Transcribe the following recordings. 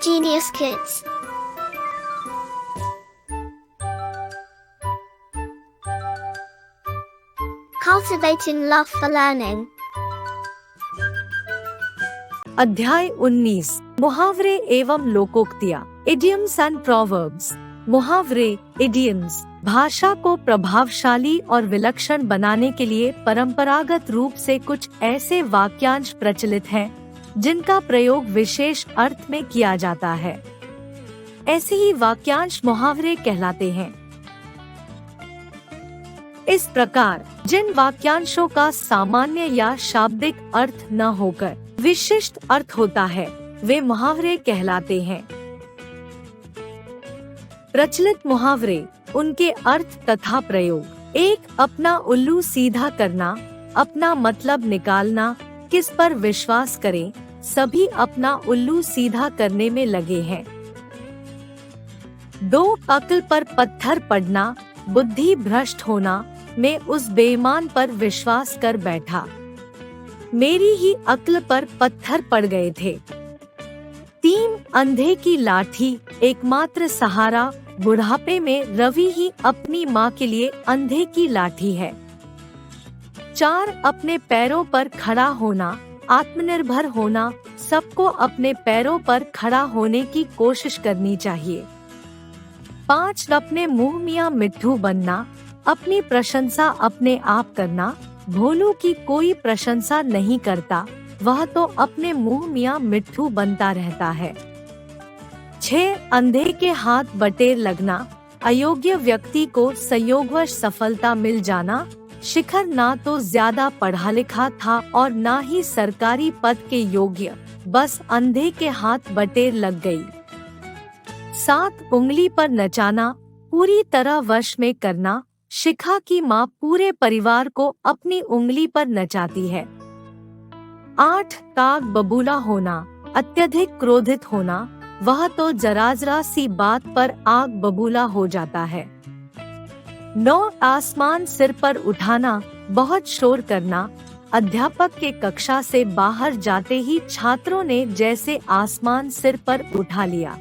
Genius Kids. Cultivating love for learning. अध्याय 19 मुहावरे एवं लोकोक्तियाँ इडियम्स एंड प्रोवर्ब्स। मुहावरे इडियम्स भाषा को प्रभावशाली और विलक्षण बनाने के लिए परंपरागत रूप से कुछ ऐसे वाक्यांश प्रचलित हैं जिनका प्रयोग विशेष अर्थ में किया जाता है। ऐसे ही वाक्यांश मुहावरे कहलाते हैं। इस प्रकार जिन वाक्यांशों का सामान्य या शाब्दिक अर्थ न होकर विशिष्ट अर्थ होता है वे मुहावरे कहलाते हैं। प्रचलित मुहावरे, उनके अर्थ तथा प्रयोग। एक, अपना उल्लू सीधा करना, अपना मतलब निकालना, किस पर विश्वास करें, सभी अपना उल्लू सीधा करने में लगे हैं। 2, अक्ल पर पत्थर पड़ना, बुद्धि भ्रष्ट होना, मैं उस बेईमान पर विश्वास कर बैठा, मेरी ही अक्ल पर पत्थर पड़ गए थे। 3, अंधे की लाठी, एकमात्र सहारा, बुढ़ापे में रवि ही अपनी माँ के लिए अंधे की लाठी है। 4, अपने पैरों पर खड़ा होना, आत्मनिर्भर होना, सबको अपने पैरों पर खड़ा होने की कोशिश करनी चाहिए। 5, अपने मुंह मियां मिट्ठू बनना, अपनी प्रशंसा अपने आप करना, भोलू की कोई प्रशंसा नहीं करता, वह तो अपने मुंह मियां मिट्ठू बनता रहता है। 6, अंधे के हाथ बटेर लगना, अयोग्य व्यक्ति को संयोगवश सफलता मिल जाना, शिखर ना तो ज्यादा पढ़ा लिखा था और ना ही सरकारी पद के योग्य, बस अंधे के हाथ बटेर लग गई। 7, उंगली पर नचाना, पूरी तरह वश में करना, शिखा की माँ पूरे परिवार को अपनी उंगली पर नचाती है। 8, काग बबूला होना, अत्यधिक क्रोधित होना, वह तो जरा सी बात पर आग बबूला हो जाता है। 9, आसमान सिर पर उठाना, बहुत शोर करना, अध्यापक के कक्षा से बाहर जाते ही छात्रों ने जैसे आसमान सिर पर उठा लिया।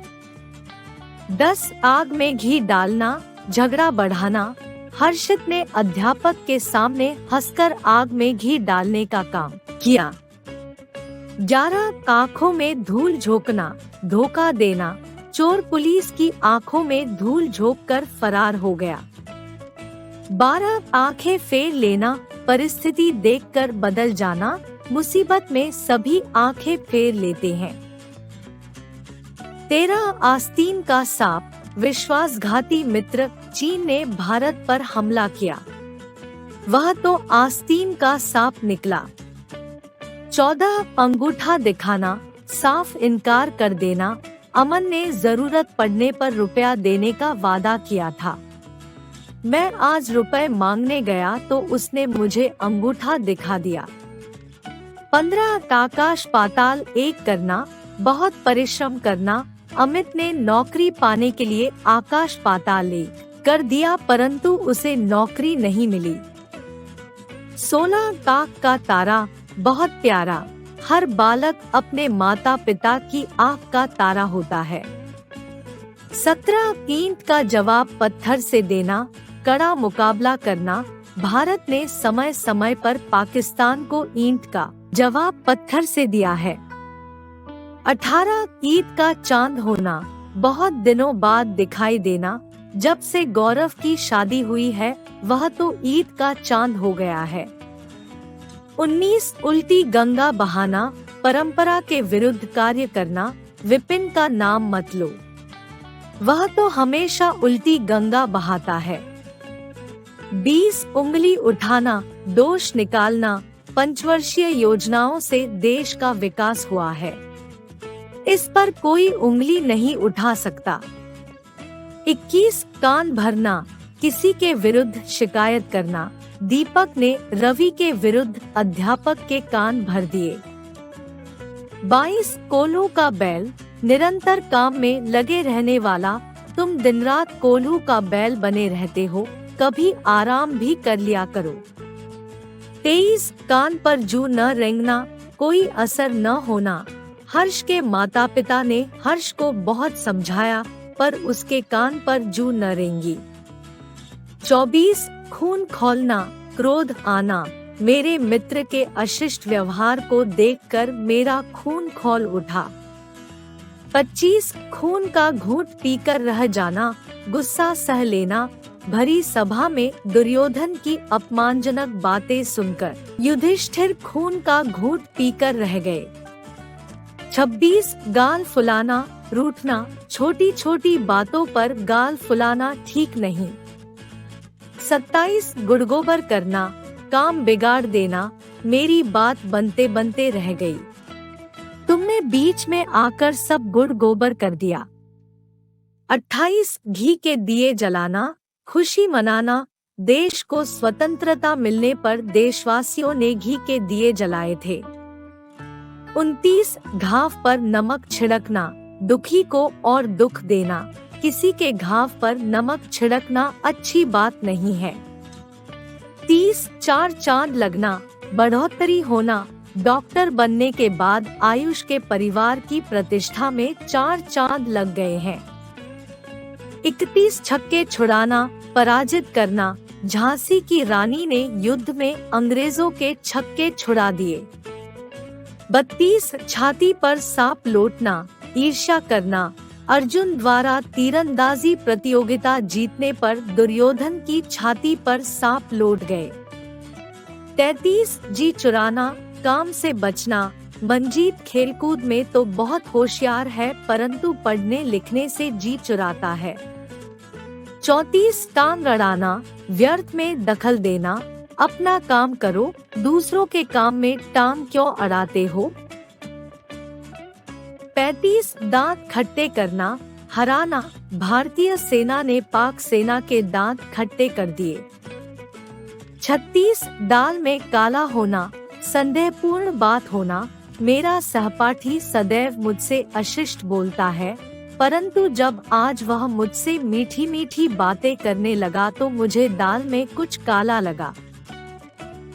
10, आग में घी डालना, झगड़ा बढ़ाना, हर्षित ने अध्यापक के सामने हंसकर आग में घी डालने का काम किया। 11, आँखों में धूल झोंकना, धोखा देना, चोर पुलिस की आँखों में धूल झोंककर फरार हो गया। 12, आंखें फेर लेना, परिस्थिति देखकर बदल जाना, मुसीबत में सभी आंखें फेर लेते हैं। 13, आस्तीन का सांप, विश्वासघाती मित्र, चीन ने भारत पर हमला किया, वह तो आस्तीन का सांप निकला। 14, अंगूठा दिखाना, साफ इनकार कर देना, अमन ने जरूरत पड़ने पर रुपया देने का वादा किया था, मैं आज रुपए मांगने गया तो उसने मुझे अंगूठा दिखा दिया। 15, आकाश पाताल एक करना, बहुत परिश्रम करना, अमित ने नौकरी पाने के लिए आकाश पाताल एक कर दिया परंतु उसे नौकरी नहीं मिली। 16, काक का तारा, बहुत प्यारा, हर बालक अपने माता पिता की आँख का तारा होता है। 17, ईंट का जवाब पत्थर से देना, कड़ा मुकाबला करना, भारत ने समय समय पर पाकिस्तान को ईंट का जवाब पत्थर से दिया है। 18, ईद का चांद होना, बहुत दिनों बाद दिखाई देना, जब से गौरव की शादी हुई है वह तो ईद का चांद हो गया है। 19, उल्टी गंगा बहाना, परंपरा के विरुद्ध कार्य करना, विपिन का नाम मत लो, वह तो हमेशा उल्टी गंगा बहाता है। 20, उंगली उठाना, दोष निकालना, पंचवर्षीय योजनाओं से देश का विकास हुआ है, इस पर कोई उंगली नहीं उठा सकता। 21, कान भरना, किसी के विरुद्ध शिकायत करना, दीपक ने रवि के विरुद्ध अध्यापक के कान भर दिए। 22, कोल्हू का बैल, निरंतर काम में लगे रहने वाला, तुम दिन रात कोल्हू का बैल बने रहते हो, कभी आराम भी कर लिया करो। 23, कान पर जू न रेंगना, कोई असर न होना, हर्ष के माता पिता ने हर्ष को बहुत समझाया, पर उसके कान पर जू न रेंगी। 24 खून खौलना, क्रोध आना। मेरे मित्र के अशिष्ट व्यवहार को देखकर मेरा खून खौल उठा। 25 खून का घूंट पीकर रह जाना, गुस्सा सह लेना। भरी सभा में दुर्योधन की अपमानजनक बातें सुनकर युधिष्ठिर खून का घूंट पीकर रह गए। 26 गाल फुलाना, रूठना। छोटी छोटी बातों पर गाल फुलाना ठीक नहीं। 27 गुड़गोबर करना, काम बिगाड़ देना। मेरी बात बनते बनते रह गई, तुमने बीच में आकर सब गुड़ गोबर कर दिया। 28 घी के दिए जलाना, खुशी मनाना। देश को स्वतंत्रता मिलने पर देशवासियों ने घी के दिए जलाए थे। 29 घाव पर नमक छिड़कना, दुखी को और दुख देना। किसी के घाव पर नमक छिड़कना अच्छी बात नहीं है। 30 चार चांद लगना, बढ़ोतरी होना। डॉक्टर बनने के बाद आयुष के परिवार की प्रतिष्ठा में 4 चांद लग गए हैं। 31 छक्के छुड़ाना, पराजित करना। झांसी की रानी ने युद्ध में अंग्रेजों के छक्के छुड़ा दिए। 32 छाती पर सांप लौटना, ईर्ष्या करना। अर्जुन द्वारा तीरंदाजी प्रतियोगिता जीतने पर दुर्योधन की छाती पर सांप लौट गए। 33 जी चुराना, काम से बचना। मंजीत खेलकूद में तो बहुत होशियार है, परंतु पढ़ने लिखने से जी चुराता है। 34 टांग अड़ाना, व्यर्थ में दखल देना। अपना काम करो, दूसरों के काम में टांग क्यों अड़ाते हो। 35 दांत खट्टे करना, हराना। भारतीय सेना ने पाक सेना के दांत खट्टे कर दिए। 36 दाल में काला होना, संदेहपूर्ण बात होना। मेरा सहपाठी सदैव मुझसे अशिष्ट बोलता है, परंतु जब आज वह मुझसे मीठी मीठी बातें करने लगा तो मुझे दाल में कुछ काला लगा।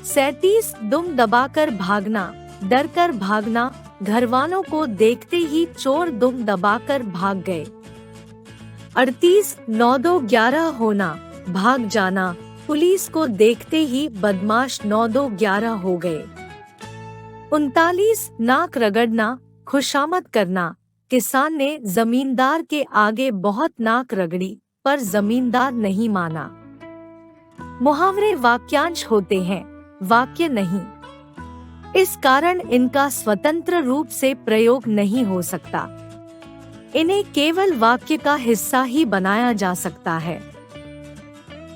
37 दुम दबाकर भागना, डर कर भागना। घरवालों को देखते ही चोर दुम दबाकर भाग गए। 38 9-2-11 होना, भाग जाना। पुलिस को देखते ही बदमाश 9-2-11 हो गए। 39 नाक रगड़ना, खुशामद करना। किसान ने जमींदार के आगे बहुत नाक रगड़ी, पर जमींदार नहीं माना। मुहावरे वाक्यांश होते हैं, वाक्य नहीं। इस कारण इनका स्वतंत्र रूप से प्रयोग नहीं हो सकता। इन्हें केवल वाक्य का हिस्सा ही बनाया जा सकता है।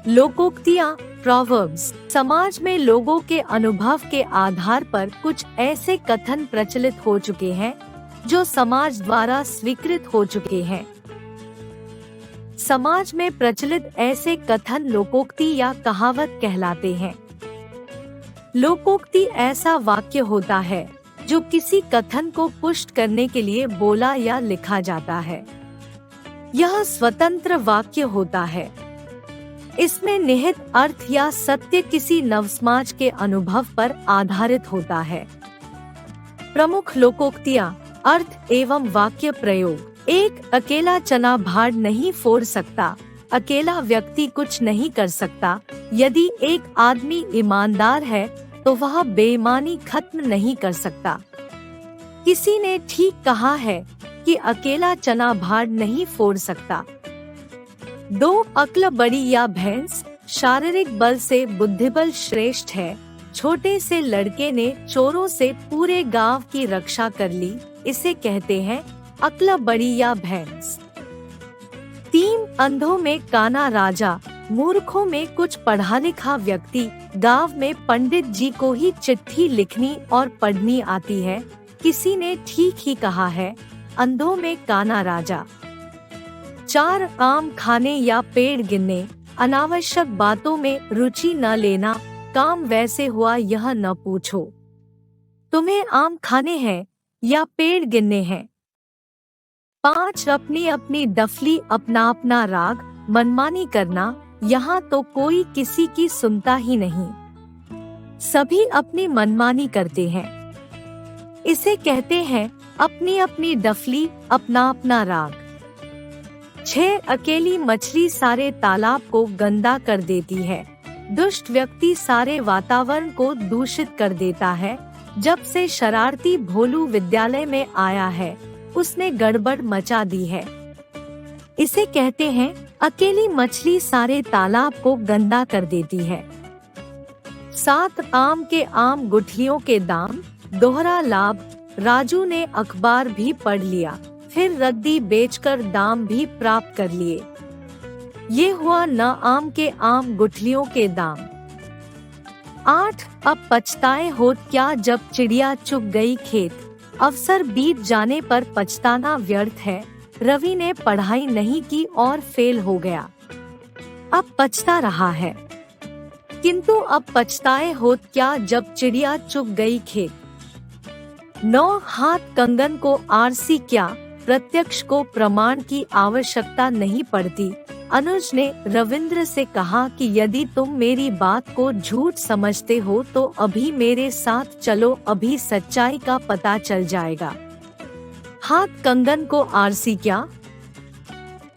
लोकोक्तियां, प्रोवर्ब्स। समाज में लोगों के अनुभव के आधार पर कुछ ऐसे कथन प्रचलित हो चुके हैं जो समाज द्वारा स्वीकृत हो चुके हैं। समाज में प्रचलित ऐसे कथन लोकोक्ति या कहावत कहलाते हैं। लोकोक्ति ऐसा वाक्य होता है जो किसी कथन को पुष्ट करने के लिए बोला या लिखा जाता है। यह स्वतंत्र वाक्य होता है। इसमें निहित अर्थ या सत्य किसी नवसमाज के अनुभव पर आधारित होता है। प्रमुख लोकोक्तियां, अर्थ एवं वाक्य प्रयोग। एक अकेला चना भाड़ नहीं फोड़ सकता, अकेला व्यक्ति कुछ नहीं कर सकता। यदि एक आदमी ईमानदार है तो वह बेईमानी खत्म नहीं कर सकता। किसी ने ठीक कहा है कि अकेला चना भाड़ नहीं फोड़ सकता। 2 अक्ल बड़ी या भैंस। शारीरिक बल से बुद्धिबल श्रेष्ठ है। छोटे से लड़के ने चोरों से पूरे गांव की रक्षा कर ली, इसे कहते हैं अक्ल बड़ी या भैंस। 3 अंधों में काना राजा। मूर्खों में कुछ पढ़ा लिखा व्यक्ति। गांव में पंडित जी को ही चिट्ठी लिखनी और पढ़नी आती है, किसी ने ठीक ही कहा है, अंधों में काना राजा। 4 आम खाने या पेड़ गिनने। अनावश्यक बातों में रुचि न लेना, काम वैसे हुआ यह न पूछो। तुम्हें आम खाने हैं या पेड़ गिनने हैं। 5 अपनी अपनी डफली, अपना अपना राग। मनमानी करना, यहाँ तो कोई किसी की सुनता ही नहीं, सभी अपनी मनमानी करते हैं, इसे कहते हैं अपनी अपनी डफली, अपना अपना राग। 6 अकेली मछली सारे तालाब को गंदा कर देती है। दुष्ट व्यक्ति सारे वातावरण को दूषित कर देता है। जब से शरारती भोलू विद्यालय में आया है, उसने गड़बड़ मचा दी है। इसे कहते हैं अकेली मछली सारे तालाब को गंदा कर देती है। 7 आम के आम गुठलियों के दाम, दोहरा लाभ। राजू ने अखबार भी पढ़ लिया, फिर रद्दी बेचकर दाम भी प्राप्त कर लिए। ये हुआ न आम के आम गुठलियों के दाम। 8 अब पछताए होत क्या जब चिड़िया चुग गई खेत। अवसर बीत जाने पर पछताना व्यर्थ है। रवि ने पढ़ाई नहीं की और फेल हो गया। अब पछता रहा है, किंतु अब पछताए होत क्या जब चिड़िया चुग गई खेत। 9 हाथ कंगन को आरसी क्या, प्रत्यक्ष को प्रमाण की आवश्यकता नहीं पड़ती। अनुज ने रविंद्र से कहा कि यदि तुम मेरी बात को झूठ समझते हो तो अभी मेरे साथ चलो, अभी सच्चाई का पता चल जाएगा। हाथ कंगन को आरसी क्या।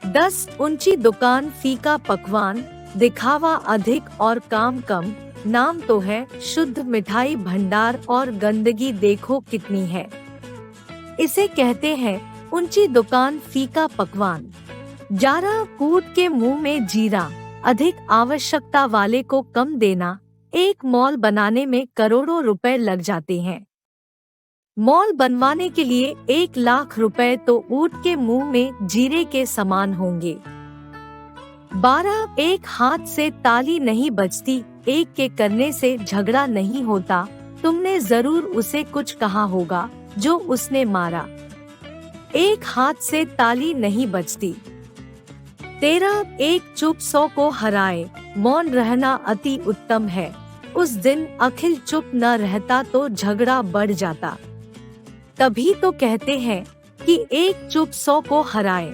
10 ऊंची दुकान फीका पकवान, दिखावा अधिक और काम कम। नाम तो है शुद्ध मिठाई भंडार और गंदगी देखो कितनी है। इसे कहते हैं ऊंची दुकान फीका पकवान। 11 कूट के मुंह में जीरा, अधिक आवश्यकता वाले को कम देना। एक मॉल बनाने में करोड़ों रुपए लग जाते हैं। मॉल बनवाने के लिए 1 लाख रुपए तो ऊंट के मुंह में जीरे के समान होंगे। 12 एक हाथ से ताली नहीं बजती, एक के करने से झगड़ा नहीं होता। तुमने जरूर उसे कुछ कहा होगा जो उसने मारा। एक हाथ से ताली नहीं बजती। 13 एक चुप 100 को हराए, मौन रहना अति उत्तम है। उस दिन अखिल चुप न रहता तो झगड़ा बढ़ जाता। तभी तो कहते हैं कि एक चुप 100 को हराए।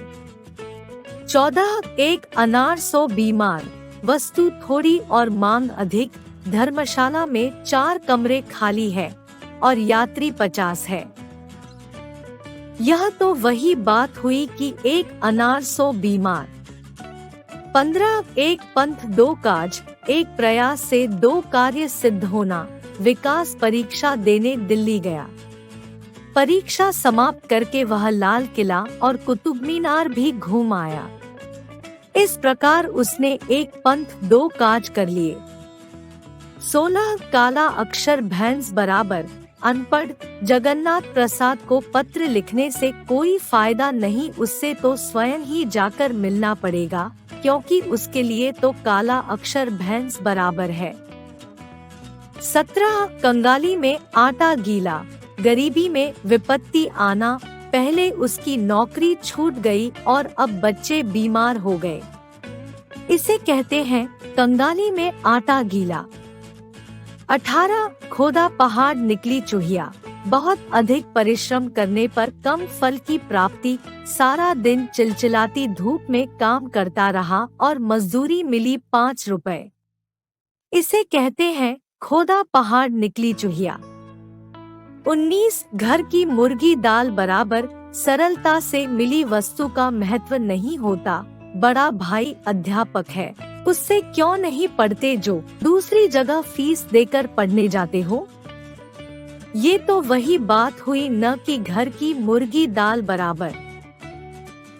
14 एक अनार 100 बीमार, वस्तु थोड़ी और मांग अधिक। धर्मशाला में 4 कमरे खाली है और यात्री 50 है। यह तो वही बात हुई कि एक अनार 100 बीमार। 15 एक पंथ 2 काज, एक प्रयास से 2 कार्य सिद्ध होना। विकास परीक्षा देने दिल्ली गया। परीक्षा समाप्त करके वह लाल किला और कुतुब मीनार भी घूम आया। इस प्रकार उसने एक पंथ 2 काज कर लिए। 16 काला अक्षर भैंस बराबर। अनपढ़ जगन्नाथ प्रसाद को पत्र लिखने से कोई फायदा नहीं, उससे तो स्वयं ही जाकर मिलना पड़ेगा, क्योंकि उसके लिए तो काला अक्षर भैंस बराबर है। 17 कंगाली में आटा गीला, गरीबी में विपत्ति आना। पहले उसकी नौकरी छूट गई और अब बच्चे बीमार हो गए। इसे कहते हैं कंगाली में आटा गीला। 18 खोदा पहाड़ निकली चूहिया। बहुत अधिक परिश्रम करने पर कम फल की प्राप्ति। सारा दिन चिलचिलाती धूप में काम करता रहा और मजदूरी मिली 5 रुपए। इसे कहते हैं खोदा पहाड़ निकली चूहिया। 19 घर की मुर्गी दाल बराबर। सरलता से मिली वस्तु का महत्व नहीं होता। बड़ा भाई अध्यापक है, उससे क्यों नहीं पढ़ते जो दूसरी जगह फीस देकर पढ़ने जाते हो। ये तो वही बात हुई न कि घर की मुर्गी दाल बराबर।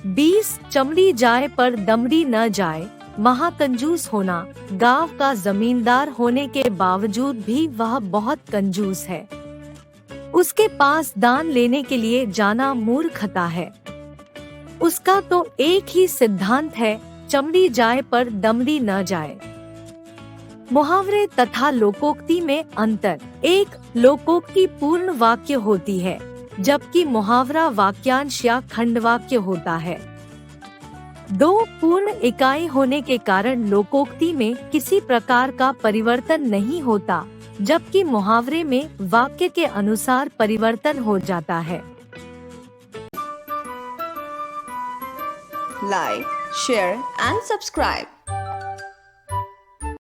20 चमड़ी जाए पर दमड़ी न जाए। महाकंजूस होना। गांव का जमींदार होने के बावजूद भी वह बहुत कंजूस है। उसके पास दान लेने के लिए जाना मूर्खता है। उसका तो एक ही सिद्धांत है, चमड़ी जाए पर दमड़ी न जाए। मुहावरे तथा लोकोक्ति में अंतर। एक लोकोक्ति पूर्ण वाक्य होती है, जबकि मुहावरा वाक्यांश या खंड वाक्य होता है। 2 पूर्ण इकाई होने के कारण लोकोक्ति में किसी प्रकार का परिवर्तन नहीं होता, जबकि मुहावरे में वाक्य के अनुसार परिवर्तन हो जाता है। Like, share and subscribe.